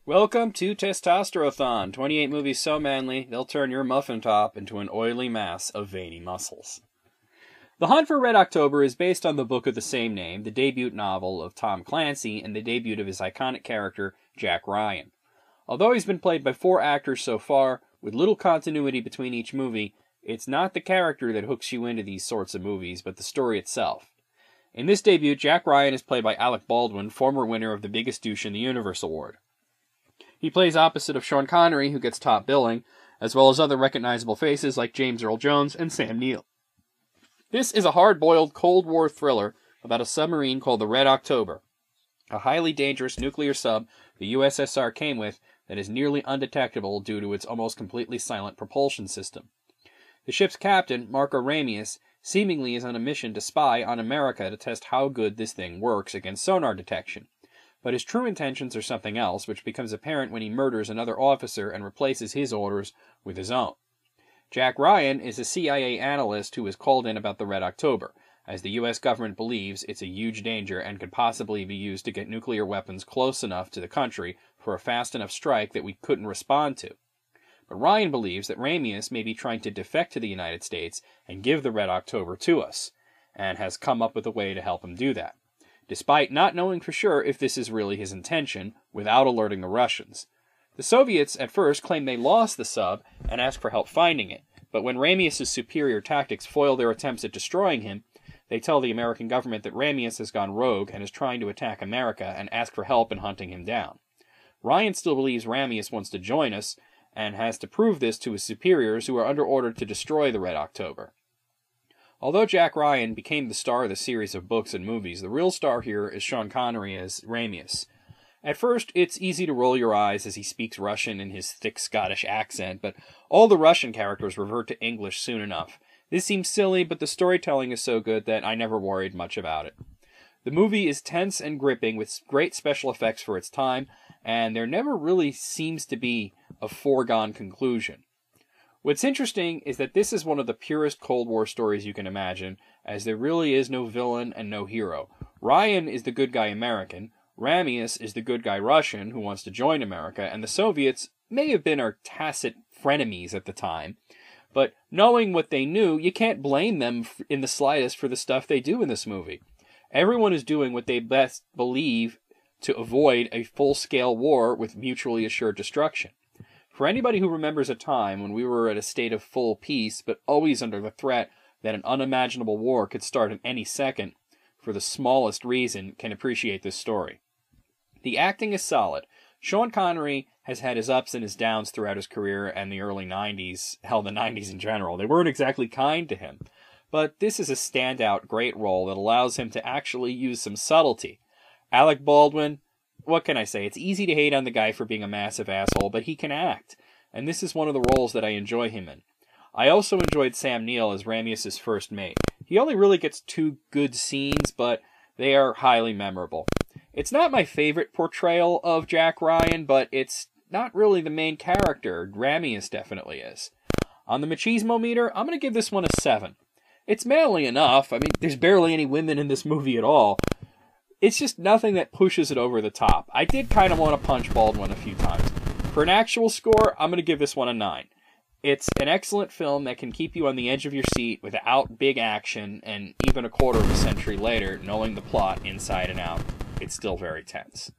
Welcome to Testosterothon, 28 movies so manly, they'll turn your muffin top into an oily mass of veiny muscles. The Hunt for Red October is based on the book of the same name, the debut novel of Tom Clancy and the debut of his iconic character, Jack Ryan. Although he's been played by 4 actors so far, with little continuity between each movie, it's not the character that hooks you into these sorts of movies, but the story itself. In this debut, Jack Ryan is played by Alec Baldwin, former winner of the Biggest Douche in the Universe Award. He plays opposite of Sean Connery, who gets top billing, as well as other recognizable faces like James Earl Jones and Sam Neill. This is a hard-boiled Cold War thriller about a submarine called the Red October, a highly dangerous nuclear sub the USSR came with that is nearly undetectable due to its almost completely silent propulsion system. The ship's captain, Marco Ramius, seemingly is on a mission to spy on America to test how good this thing works against sonar detection. But his true intentions are something else, which becomes apparent when he murders another officer and replaces his orders with his own. Jack Ryan is a CIA analyst who is called in about the Red October, as the U.S. government believes it's a huge danger and could possibly be used to get nuclear weapons close enough to the country for a fast enough strike that we couldn't respond to. But Ryan believes that Ramius may be trying to defect to the United States and give the Red October to us, and has come up with a way to help him do that, despite not knowing for sure if this is really his intention, without alerting the Russians. The Soviets at first claim they lost the sub and ask for help finding it, but when Ramius' superior tactics foil their attempts at destroying him, they tell the American government that Ramius has gone rogue and is trying to attack America and ask for help in hunting him down. Ryan still believes Ramius wants to join us, and has to prove this to his superiors who are under order to destroy the Red October. Although Jack Ryan became the star of the series of books and movies, the real star here is Sean Connery as Ramius. At first, it's easy to roll your eyes as he speaks Russian in his thick Scottish accent, but all the Russian characters revert to English soon enough. This seems silly, but the storytelling is so good that I never worried much about it. The movie is tense and gripping with great special effects for its time, and there never really seems to be a foregone conclusion. What's interesting is that this is one of the purest Cold War stories you can imagine, as there really is no villain and no hero. Ryan is the good guy American, Ramius is the good guy Russian who wants to join America, and the Soviets may have been our tacit frenemies at the time, but knowing what they knew, you can't blame them in the slightest for the stuff they do in this movie. Everyone is doing what they best believe to avoid a full-scale war with mutually assured destruction. For anybody who remembers a time when we were at a state of full peace, but always under the threat that an unimaginable war could start at any second, for the smallest reason, can appreciate this story. The acting is solid. Sean Connery has had his ups and his downs throughout his career and the early 90s, hell, the 90s in general. They weren't exactly kind to him. But this is a standout, great role that allows him to actually use some subtlety. Alec Baldwin, what can I say? It's easy to hate on the guy for being a massive asshole, but he can act, and this is one of the roles that I enjoy him in. I also enjoyed Sam Neill as Ramius' first mate. He only really gets 2 good scenes, but they are highly memorable. It's not my favorite portrayal of Jack Ryan, but it's not really the main character. Ramius definitely is. On the machismo meter, I'm going to give this one a 7. It's manly enough. I mean, there's barely any women in this movie at all. It's just nothing that pushes it over the top. I did kind of want to punch Baldwin a few times. For an actual score, I'm going to give this one a 9. It's an excellent film that can keep you on the edge of your seat without big action, and even a quarter of a century later, knowing the plot inside and out, it's still very tense.